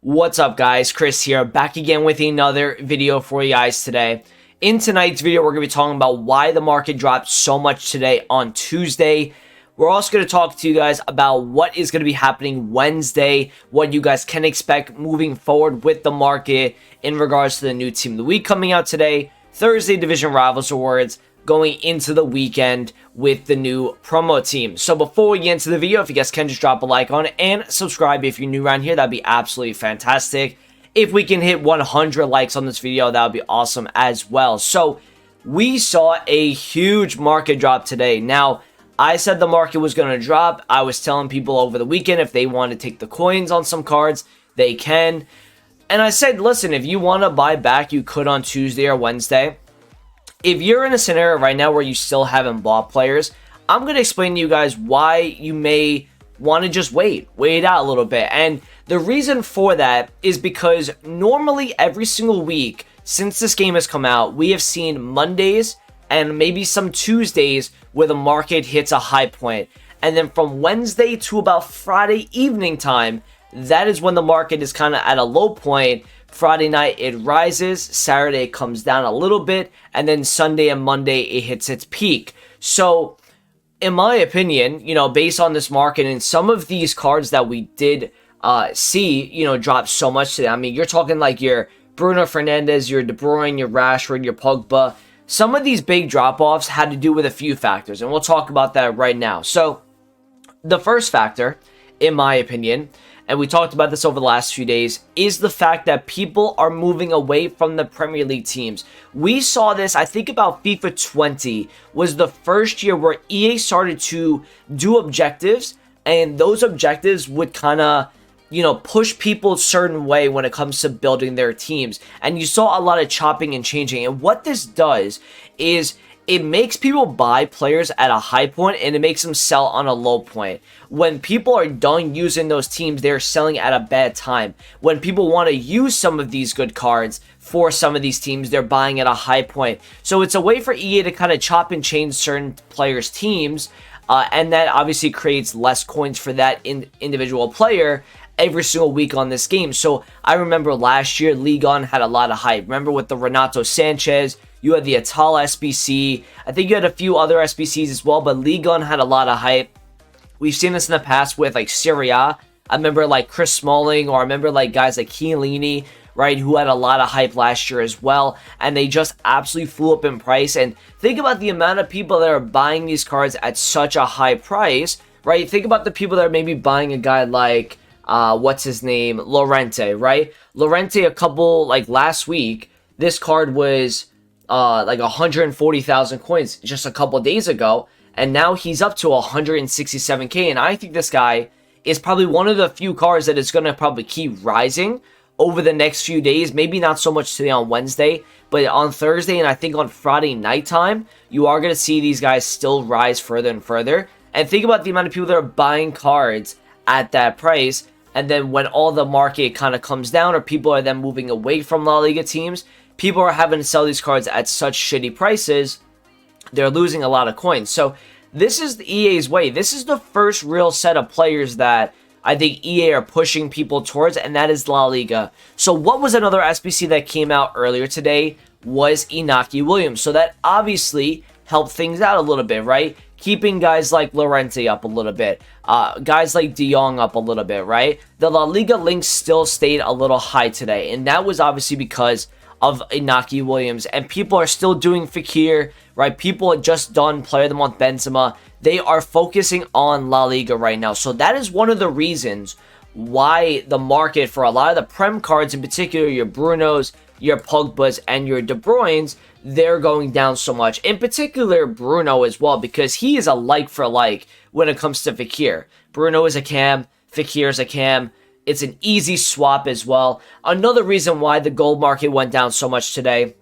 What's up, guys? Chris here, back again with another video for you guys today. In tonight's video, we're going to be talking about why the market dropped so much today on Tuesday. We're also going to talk to you guys about what is going to be happening Wednesday, what you guys can expect moving forward with the market in regards to the new team of the week coming out today, Thursday Division Rivals Awards, going into the weekend with the new promo team. So before we get into the video, if you guys can just drop a like on it and subscribe if you're new around here, that'd be absolutely fantastic. If we can hit 100 likes on this video, that would be awesome as well. So we saw a huge market drop today. Now, I said the market was going to drop. I was telling people over the weekend if they want to take the coins on some cards, they can. And I said, listen, if you want to buy back, you could on Tuesday or Wednesday. If you're in a scenario right now where you still haven't bought players, I'm going to explain to you guys why you may want to just wait it out a little bit. And the reason for that is because normally every single week since this game has come out, we have seen Mondays and maybe some Tuesdays where the market hits a high point. And then from Wednesday to about Friday evening time, that is when the market is kind of at a low point. Friday night it rises, Saturday it comes down a little bit, and then Sunday and Monday it hits its peak. So in my opinion, based on this market and some of these cards that we did see, drop so much today. I mean, you're talking like your Bruno Fernandes, your De Bruyne, your Rashford, your Pogba. Some of these big drop-offs had to do with a few factors, and we'll talk about that right now. So the first factor, in my opinion, and we talked about this over the last few days, is the fact that people are moving away from the Premier League teams. We saw this, I think about FIFA 20 was the first year where EA started to do objectives, and those objectives would kind of, push people a certain way when it comes to building their teams. And you saw a lot of chopping and changing. And what this does is it makes people buy players at a high point and it makes them sell on a low point. When people are done using those teams, they're selling at a bad time. When people want to use some of these good cards for some of these teams, they're buying at a high point. So it's a way for EA to kind of chop and change certain players' teams, and that obviously creates less coins for that individual player every single week on this game. So I remember last year, Ligue 1 had a lot of hype. Remember with the Renato Sanchez, you had the Atal SBC. I think you had a few other SBCs as well, but Ligue 1 had a lot of hype. We've seen this in the past with like Serie A. I remember like Chris Smalling, or I remember like guys like Chiellini, right, who had a lot of hype last year as well, and they just absolutely flew up in price. And think about the amount of people that are buying these cards at such a high price, right? Think about the people that are maybe buying a guy like, what's his name, Llorente, right? Llorente, like last week, this card was like 140,000 coins just a couple days ago, and now he's up to 167k. And I think this guy is probably one of the few cards that is going to probably keep rising over the next few days. Maybe not so much today on Wednesday, but on Thursday and I think on Friday nighttime, you are going to see these guys still rise further and further. And think about the amount of people that are buying cards at that price. And then when all the market kind of comes down, or people are then moving away from La Liga teams, people are having to sell these cards at such shitty prices, they're losing a lot of coins. So this is the EA's way. This is the first real set of players that I think EA are pushing people towards, and that is La Liga. So what was another SBC that came out earlier today was Inaki Williams. So that obviously helped things out a little bit, right? Keeping guys like Llorente up a little bit, guys like De Jong up a little bit, right? The La Liga links still stayed a little high today, and that was obviously because of Inaki Williams. And people are still doing Fekir, right? People had just done Player of the Month Benzema. They are focusing on La Liga right now. So that is one of the reasons why the market for a lot of the Prem cards, in particular your Brunos, your Pogbas, and your De Bruynes, they're going down so much. In particular, Bruno as well, because he is a like for like when it comes to Fekir. Bruno is a cam, Fekir is a cam. It's an easy swap as well. Another reason why the gold market went down so much today,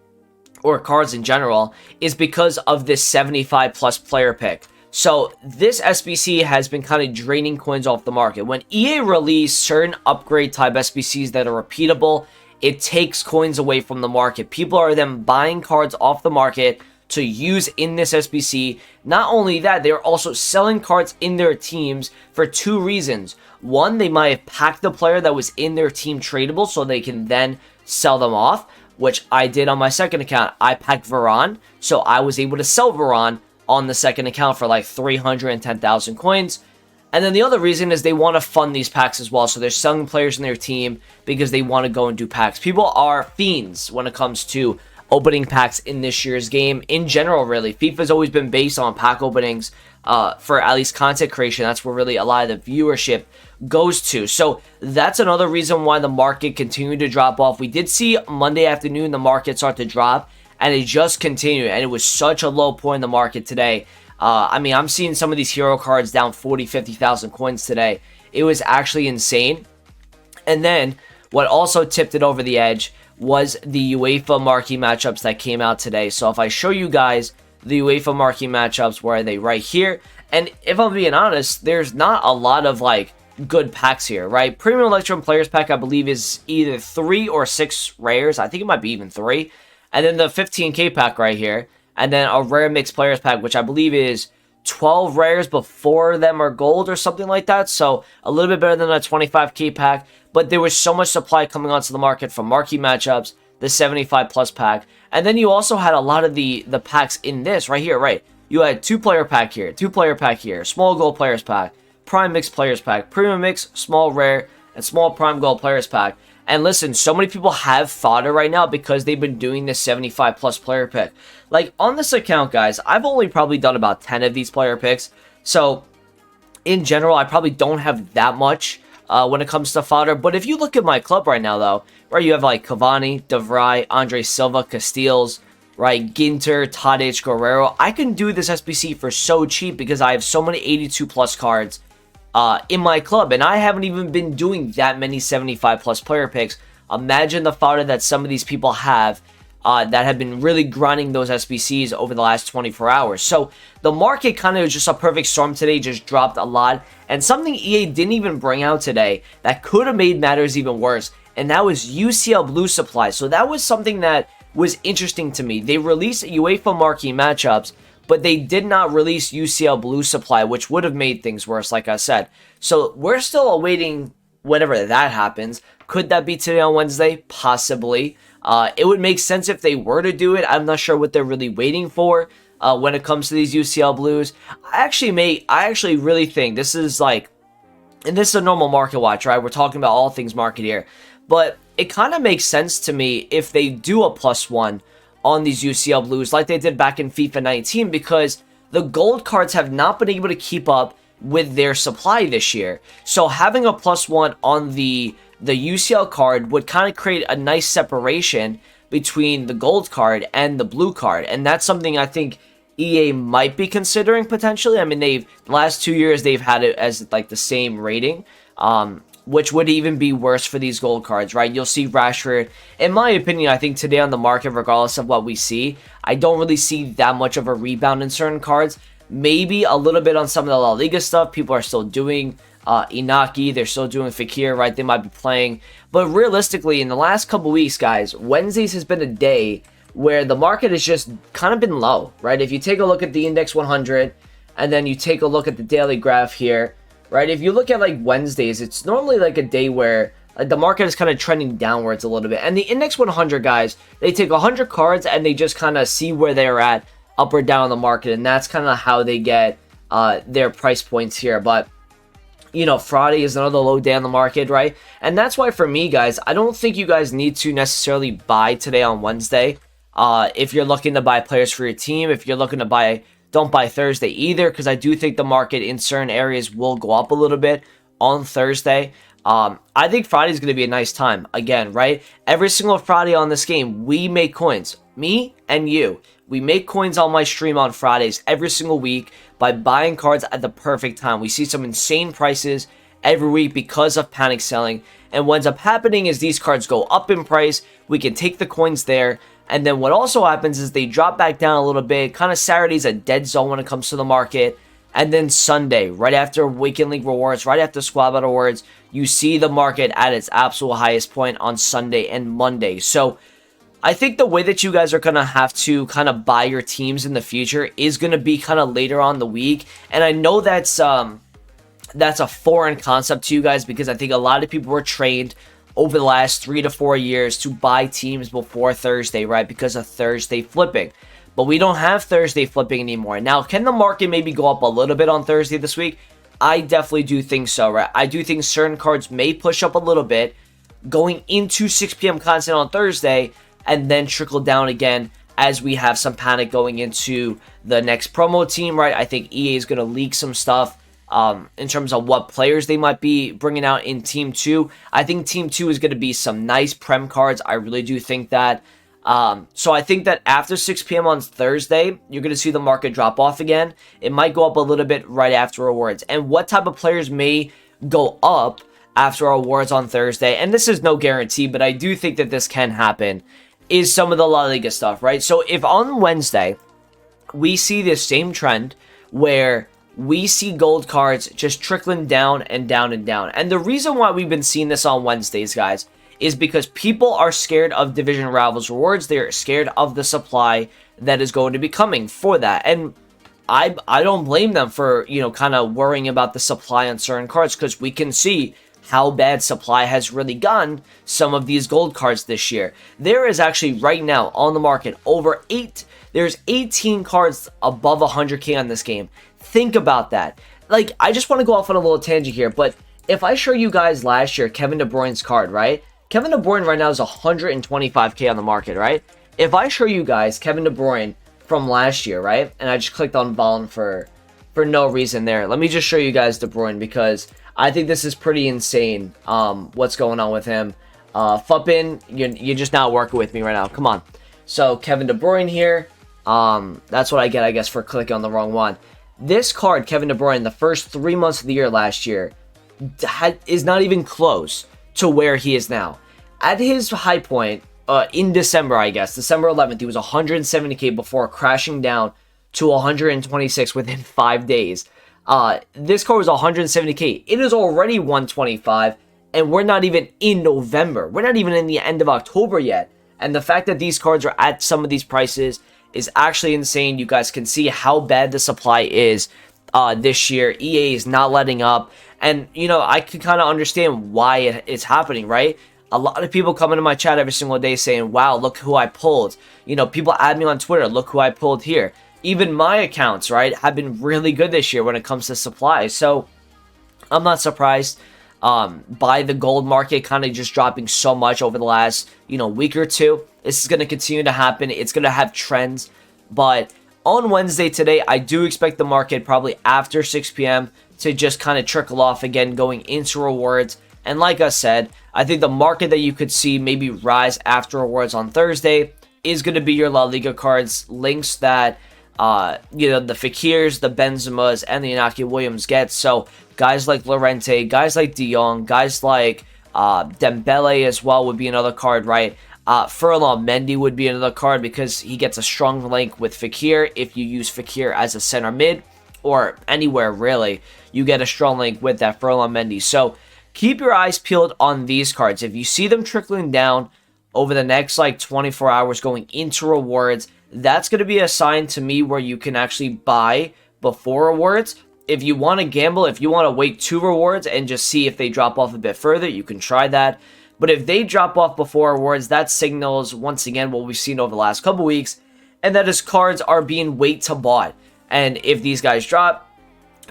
or cards in general, is because of this 75 plus player pick. So this SBC has been kind of draining coins off the market. When EA release certain upgrade type SBCs that are repeatable, it takes coins away from the market. People are then buying cards off the market to use in this SBC. Not only that, they're also selling cards in their teams for two reasons. One, they might have packed the player that was in their team tradable so they can then sell them off, which I did on my second account. I packed Varane, so I was able to sell Varane on the second account for like 310,000 coins. And then the other reason is they want to fund these packs as well. So they're selling players in their team because they want to go and do packs. People are fiends when it comes to opening packs in this year's game. In general, really, FIFA's always been based on pack openings for at least content creation. That's where really a lot of the viewership goes to. So that's another reason why the market continued to drop off. We did see Monday afternoon the market start to drop, and it just continued. And it was such a low point in the market today. I mean, I'm seeing some of these hero cards down 40, 50,000 coins today. It was actually insane. And then what also tipped it over the edge was the UEFA marquee matchups that came out today. So if I show you guys the UEFA marquee matchups, where are they? Right here. And if I'm being honest, there's not a lot of like good packs here, right? Premium Electrum Players Pack, I believe, is either 3 or 6 rares. I think it might be even 3. And then the 15k pack right here. And then a rare mixed players pack, which I believe is 12 rares, but 4 of them are gold or something like that. So a little bit better than a 25k pack. But there was so much supply coming onto the market from marquee matchups, the 75 plus pack. And then you also had a lot of the packs in this right here, right? You had 2-player pack here, 2-player pack here, small gold players pack, prime mixed players pack, premium mix, small rare, and small prime gold players pack. And listen, so many people have fodder right now because they've been doing this 75 plus player pick. Like on this account, guys, I've only probably done about 10 of these player picks. So in general, I probably don't have that much when it comes to fodder. But if you look at my club right now, though, where you have like Cavani, De Vrij, Andre Silva, Casteels, right, Ginter, Tadic, Guerrero, I can do this SBC for so cheap because I have so many 82 plus cards in my club, and I haven't even been doing that many 75 plus player picks. Imagine the fodder that some of these people have that have been really grinding those SBCs over the last 24 hours. So the market kind of was just a perfect storm today, just dropped a lot. And something EA didn't even bring out today that could have made matters even worse, and that was UCL Blue supply. So that was something that was interesting to me. They released UEFA marquee matchups, but they did not release UCL Blue supply, which would have made things worse, like I said. So we're still awaiting whenever that happens. Could that be today on Wednesday? Possibly. It would make sense if they were to do it. I'm not sure what they're really waiting for when it comes to these UCL Blues. I actually really think this is like, and this is a normal market watch, right? We're talking about all things market here. But it kind of makes sense to me if they do a +1 on these UCL Blues like they did back in FIFA 19, because the gold cards have not been able to keep up with their supply this year. So having a +1 on the UCL card would kind of create a nice separation between the gold card and the blue card. And that's something I think EA might be considering potentially. I mean, the last 2 years they've had it as like the same rating, which would even be worse for these gold cards, right? You'll see Rashford. In my opinion, I think today on the market, regardless of what we see, I don't really see that much of a rebound in certain cards. Maybe a little bit on some of the La Liga stuff. People are still doing Inaki. They're still doing Fekir, right? They might be playing. But realistically, in the last couple weeks, guys, Wednesdays has been a day where the market has just kind of been low, right? If you take a look at the Index 100, and then you take a look at the daily graph here, right? If you look at like Wednesdays, it's normally like a day where the market is kind of trending downwards a little bit. And the Index 100, guys, they take 100 cards and they just kind of see where they're at, up or down the market. And that's kind of how they get their price points here. But, you know, Friday is another low day on the market, right? And that's why for me, guys, I don't think you guys need to necessarily buy today on Wednesday. If you're looking to buy players for your team, if you're looking to buy, don't buy Thursday either, because I do think the market in certain areas will go up a little bit on Thursday. I think Friday is going to be a nice time. Again, right? Every single Friday on this game, we make coins. Me and you. We make coins on my stream on Fridays every single week by buying cards at the perfect time. We see some insane prices every week because of panic selling. And what ends up happening is these cards go up in price. We can take the coins there. And then what also happens is they drop back down a little bit. Kind of Saturday's a dead zone when it comes to the market. And then Sunday, right after Weekend League rewards, right after Squad Battle awards, you see the market at its absolute highest point on Sunday and Monday. So I think the way that you guys are going to have to kind of buy your teams in the future is going to be kind of later on the week. And I know that's a foreign concept to you guys, because I think a lot of people were trained over the last 3 to 4 years to buy teams before Thursday, right? Because of Thursday flipping. But we don't have Thursday flipping anymore. Now, can the market maybe go up a little bit on Thursday this week? I definitely do think so, right? I do think certain cards may push up a little bit going into 6 p.m. content on Thursday, and then trickle down again as we have some panic going into the next promo team, right? I think EA is going to leak some stuff in terms of what players they might be bringing out in Team 2. I think Team 2 is going to be some nice Prem cards. I really do think that. So I think that after 6 p.m. on Thursday, you're going to see the market drop off again. It might go up a little bit right after awards. And what type of players may go up after awards on Thursday, and this is no guarantee, but I do think that this can happen, is some of the La Liga stuff, right? So if on Wednesday we see this same trend where we see gold cards just trickling down and down and down, and the reason why we've been seeing this on Wednesdays, guys, is because people are scared of Division Rivals rewards. They're scared of the supply that is going to be coming for that, and I don't blame them for, you know, kind of worrying about the supply on certain cards, because we can see how bad supply has really gotten some of these gold cards this year. There is actually right now on the market there's 18 cards above 100k on this game. Think about that. Like, I just want to go off on a little tangent here, but if I show you guys last year Kevin De Bruyne's card, right? Kevin De Bruyne right now is 125k on the market, right? If I show you guys Kevin De Bruyne from last year, right? And I just clicked on Ballon for no reason there. Let me just show you guys De Bruyne, because I think this is pretty insane, what's going on with him. Fuppin, you're just not working with me right now. Come on. So, Kevin De Bruyne here. That's what I get, I guess, for clicking on the wrong one. This card, Kevin De Bruyne, the first 3 months of the year last year, is not even close to where he is now. At his high point, in December, I guess, December 11th, he was 170k before crashing down to 126 within 5 days. This card was 170k. It is already 125, and we're not even in November. We're not even in the end of October yet. And the fact that these cards are at some of these prices is actually insane. You guys can see how bad the supply is this year. EA is not letting up. And, you know, I can kind of understand why it's happening, right? A lot of people come into my chat every single day saying, wow, look who I pulled. You know, people add me on Twitter, look who I pulled here. Even my accounts, right, have been really good this year when it comes to supply. So I'm not surprised by the gold market kind of just dropping so much over the last, you know, week or two. This is going to continue to happen. It's going to have trends. But on Wednesday today, I do expect the market probably after 6 p.m. to just kind of trickle off again going into rewards. And like I said, I think the market that you could see maybe rise after awards on Thursday is going to be your La Liga cards, links that you know, the Fakirs, the Benzemas, and the Inaki Williams get. So guys like Llorente, guys like De Jong, guys like Dembele as well would be another card, right? Ferland Mendy would be another card because he gets a strong link with Fakir. If you use Fakir as a center mid or anywhere really, you get a strong link with that Ferland Mendy. So keep your eyes peeled on these cards. If you see them trickling down over the next like 24 hours going into rewards, that's going to be a sign to me where you can actually buy before rewards. If you want to gamble, if you want to wait 2 rewards and just see if they drop off a bit further, you can try that. But if they drop off before rewards, that signals, once again, what we've seen over the last couple weeks, and that is cards are being wait to bought. And if these guys drop,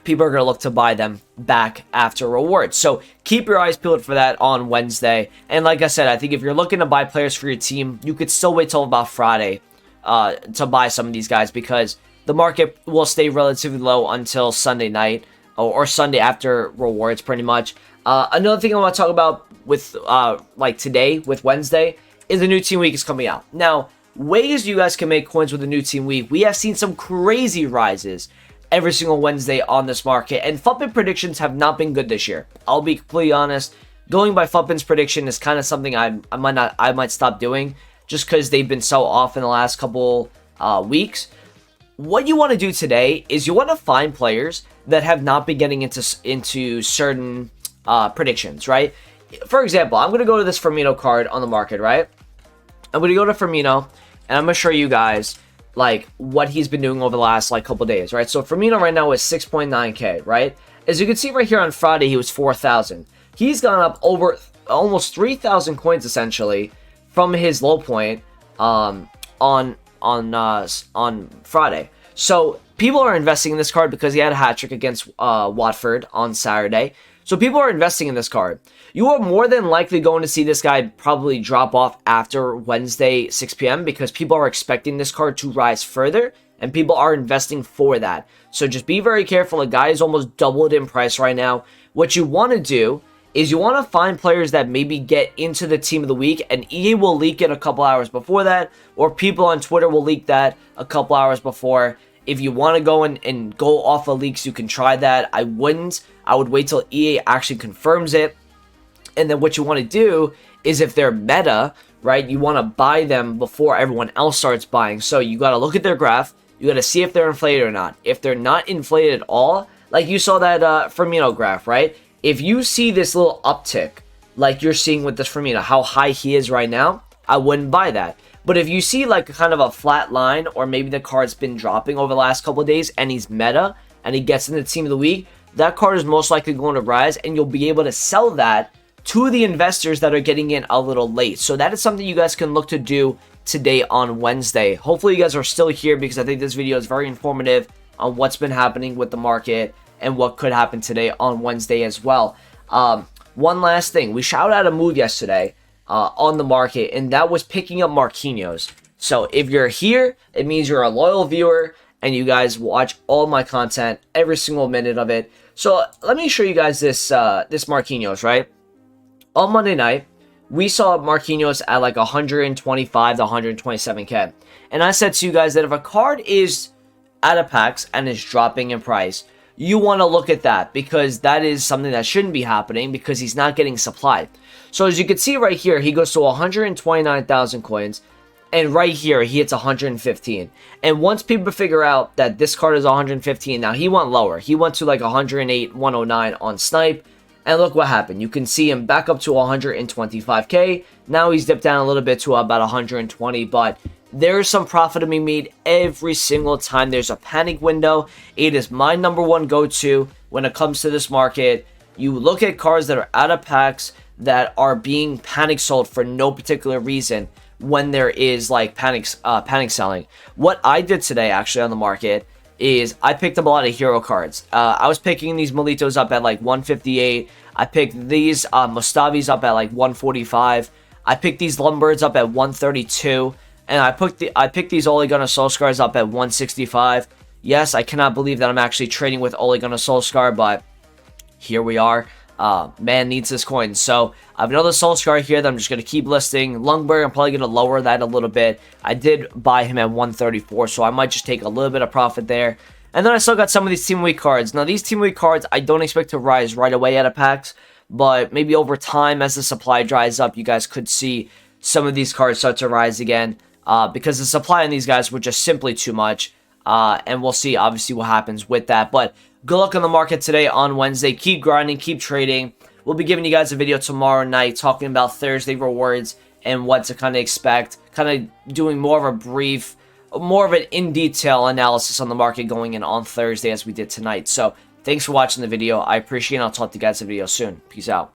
people are going to look to buy them back after rewards. So keep your eyes peeled for that on Wednesday. And like I said, I think if you're looking to buy players for your team, you could still wait till about Friday to buy some of these guys, because the market will stay relatively low until Sunday night or Sunday after rewards pretty much. Another thing I want to talk about with like today with Wednesday is the new team week is coming out. Now, ways you guys can make coins with the new team week. We have seen some crazy rises every single Wednesday on this market, and Fuppin predictions have not been good this year. I'll be completely honest. Going by Fuppin's prediction is kind of something I might stop doing, just because they've been so off in the last couple weeks. What you want to do today is you want to find players that have not been getting into certain predictions, right? For example, I'm going to go to this Firmino card on the market, right? I'm going to go to Firmino, and I'm going to show you guys like what he's been doing over the last like couple days, right? So Firmino right now is 6.9k, right? As you can see right here on Friday, he was 4,000. He's gone up over almost 3,000 coins essentially from his low point on Friday. So people are investing in this card because he had a hat trick against Watford on Saturday. So people are investing in this card. You are more than likely going to see this guy probably drop off after Wednesday 6 p.m. because people are expecting this card to rise further and people are investing for that. So just be very careful. The guy is almost doubled in price right now. What you want to do is you want to find players that maybe get into the team of the week, and EA will leak it a couple hours before that, or people on Twitter will leak that a couple hours before. If you want to go and go off of leaks, you can try that. I wouldn't. I would wait till EA actually confirms it. And then what you want to do is if they're meta, right, you want to buy them before everyone else starts buying. So you got to look at their graph. You got to see if they're inflated or not. If they're not inflated at all, like you saw that Firmino graph, right? If you see this little uptick, like you're seeing with this Firmino, how high he is right now, I wouldn't buy that. But if you see like kind of a flat line, or maybe the card's been dropping over the last couple of days and he's meta and he gets in the team of the week, that card is most likely going to rise and you'll be able to sell that to the investors that are getting in a little late. So that is something you guys can look to do today on Wednesday. Hopefully you guys are still here because I think this video is very informative on what's been happening with the market and what could happen today on Wednesday as well. One last thing. We shouted out a move yesterday on the market, and that was picking up Marquinhos. So if you're here, it means you're a loyal viewer, and you guys watch all my content, every single minute of it. So let me show you guys this Marquinhos, right? On Monday night, we saw Marquinhos at like 125 to 127k. And I said to you guys that if a card is out of packs and is dropping in price, you want to look at that because that is something that shouldn't be happening because he's not getting supplied. So as you can see right here, he goes to 129,000 coins, and right here he hits 115. And once people figure out that this card is 115, now he went lower. He went to like 108, 109 on Snipe, and look what happened. You can see him back up to 125k. Now he's dipped down a little bit to about 120, but there's some profit to be made every single time there's a panic window. It is my number one go-to when it comes to this market. You look at cards that are out of packs that are being panic sold for no particular reason when there is like panic selling. What I did today actually on the market is I picked up a lot of hero cards. I was picking these Molitos up at like 158. I picked these Mustavis up at like 145. I picked these Lumbirds up at 132. And I picked these Ole Gunnar Solskjaers up at 165. Yes, I cannot believe that I'm actually trading with Ole Gunnar Solskjaer, but here we are. Man needs this coin. So I have another Solskjaer here that I'm just going to keep listing. Lundberg, I'm probably going to lower that a little bit. I did buy him at 134, so I might just take a little bit of profit there. And then I still got some of these Team Week cards. Now, these Team Week cards, I don't expect to rise right away out of packs, but maybe over time as the supply dries up, you guys could see some of these cards start to rise again. Because the supply on these guys were just simply too much. And we'll see, obviously, what happens with that. But good luck on the market today on Wednesday. Keep grinding, keep trading. We'll be giving you guys a video tomorrow night talking about Thursday rewards and what to kind of expect. Kind of doing more of a brief, more of an in-detail analysis on the market going in on Thursday as we did tonight. So thanks for watching the video. I appreciate it. I'll talk to you guys in the video soon. Peace out.